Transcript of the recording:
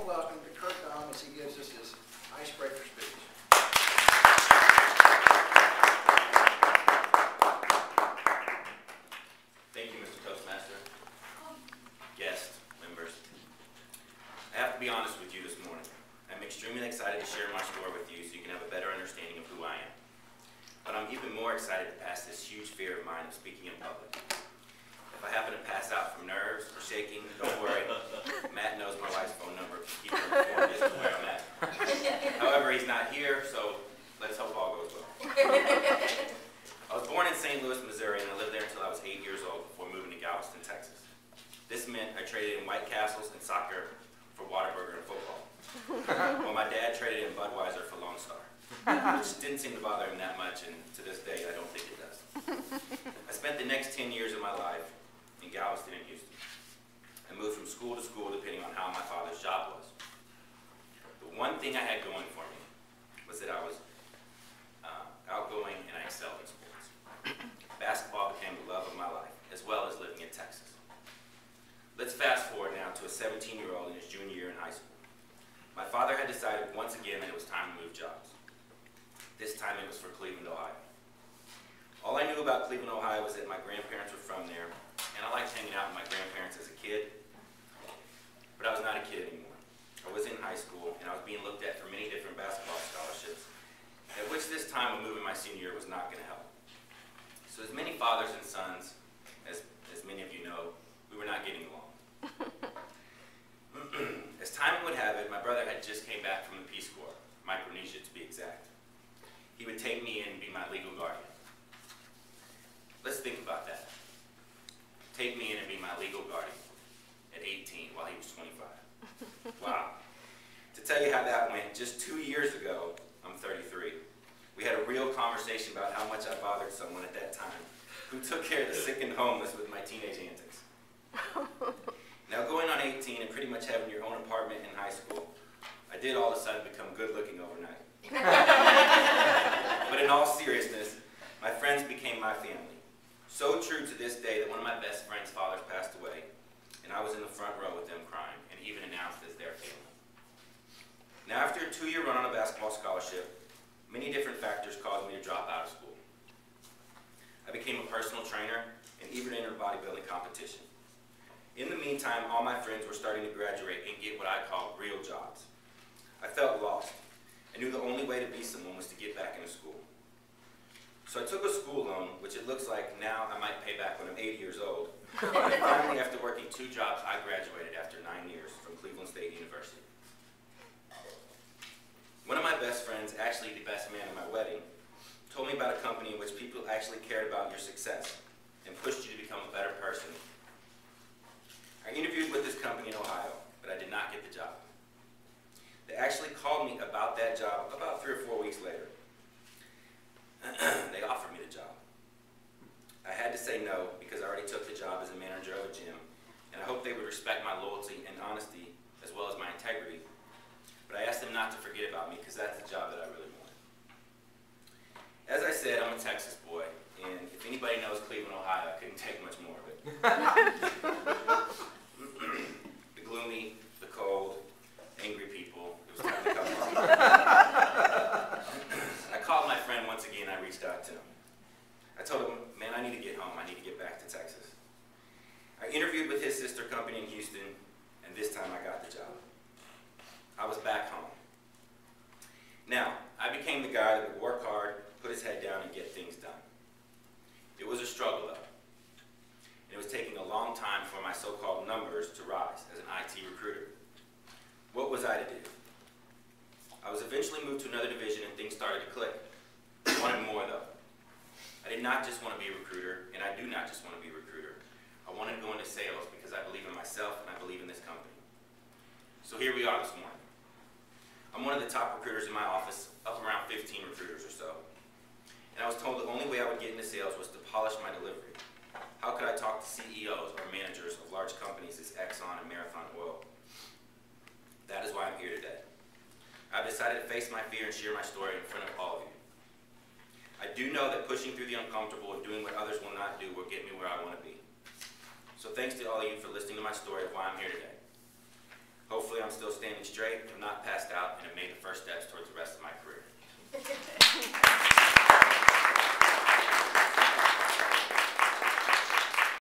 warm welcome to Kurt Dahm as he gives us his icebreaker speech. Thank you, Mr. Toastmaster. Guests, members. I have to be honest with you this morning. I'm extremely excited to share my story with you so you can have a better understanding of who I am. But I'm even more excited to pass this huge fear of mine of speaking in public. If I happen to pass out from nerves or shaking, don't worry. Matt knows my wife's phone number to keep her informed as to where I'm at. However, he's not here, so let's hope all goes well. I was born in St. Louis, Missouri, and I lived there until I was 8 years old before moving to Galveston, Texas. This meant I traded in White Castles and soccer for Whataburger and football, while my dad traded in Budweiser for Lone Star, which didn't seem to bother him that much, and to this day, I don't think it does. I spent the next 10 years of my life in Galveston and Houston. I moved from school to school depending on how my father's job was. The one thing I had going for me was that I was outgoing and I excelled in sports. Basketball became the love of my life, as well as living in Texas. Let's fast forward now to a 17-year-old in his junior year in high school. My father had decided once again that it was time to move jobs. This time it was for Cleveland, Ohio. All I knew about Cleveland, Ohio was that my grandparents were from there, and I liked hanging out with my grandparents as a kid, but I was not a kid anymore. I was in high school, and I was being looked at for many different basketball scholarships, at which this time of moving my senior year was not going to help. So as many fathers and sons, as many of you know, we were not getting along. As time would have it, my brother had just came back from the Peace Corps, Micronesia to be exact. He would take me in and be my legal guardian. Let's think about that. Take me in and be my legal guardian at 18 while he was 25. Wow. To tell you how that went, just 2 years ago, I'm 33, we had a real conversation about how much I bothered someone at that time who took care of the sick and homeless with my teenage antics. Now going on 18 and pretty much having your own apartment in high school, I did all of a sudden become good looking overnight. But in all seriousness, my friends became my family. So true to this day that one of my best friends' fathers passed away, and I was in the front row with them crying, and even announced as their family. Now after a 2-year run on a basketball scholarship, many different factors caused me to drop out of school. I became a personal trainer and even entered a bodybuilding competition. In the meantime, all my friends were starting to graduate and get what I call real jobs. I felt lost. I knew the only way to be someone was to get back into school. So I took a school loan, which it looks like now I might pay back when I'm 80 years old. And finally, after working 2 jobs, I graduated after 9 years from Cleveland State University. One of my best friends, actually the best man at my wedding, told me about a company in which people actually cared about your success and pushed you to become a better person. I interviewed with this company in Ohio, but I did not get the job. They actually called me about that job about 3 or 4 weeks later. They offered me the job. I had to say no because I already took the job as a manager of a gym, and I hoped they would respect my loyalty and honesty as well as my integrity. But I asked them not to forget about me because that's the job that I really wanted. As I said, I'm a Texas boy, and if anybody knows Cleveland, Ohio, I couldn't take much more of it. The gloomy, the cold, angry people, it was time to come home. I called my friend once again, I reached out to him. I told him, man, I need to get home, I need to get back to Texas. I interviewed with his sister company in Houston, and this time I got the job. I was back home. Now, I became the guy that would work hard, put his head down, and get things done. It was a struggle, though. It was taking a long time for my so-called numbers to rise as an IT recruiter. What was I to do? I was eventually moved to another division and things started to click. I wanted more, though. I did not just want to be a recruiter, and I do not just want to be a recruiter. I wanted to go into sales because I believe in myself and I believe in this company. So here we are this morning. I'm one of the top recruiters in my office, up around 15 recruiters or so. And I was told the only way I would get into sales was to polish my delivery. How could I talk to CEOs or managers of large companies as Exxon and Marathon Oil? That is why I'm here today. I've decided to face my fear and share my story in front of all of you. I do know that pushing through the uncomfortable and doing what others will not do will get me where I want to be. So thanks to all of you for listening to my story of why I'm here today. Hopefully I'm still standing straight, I'm not passed out, and have made the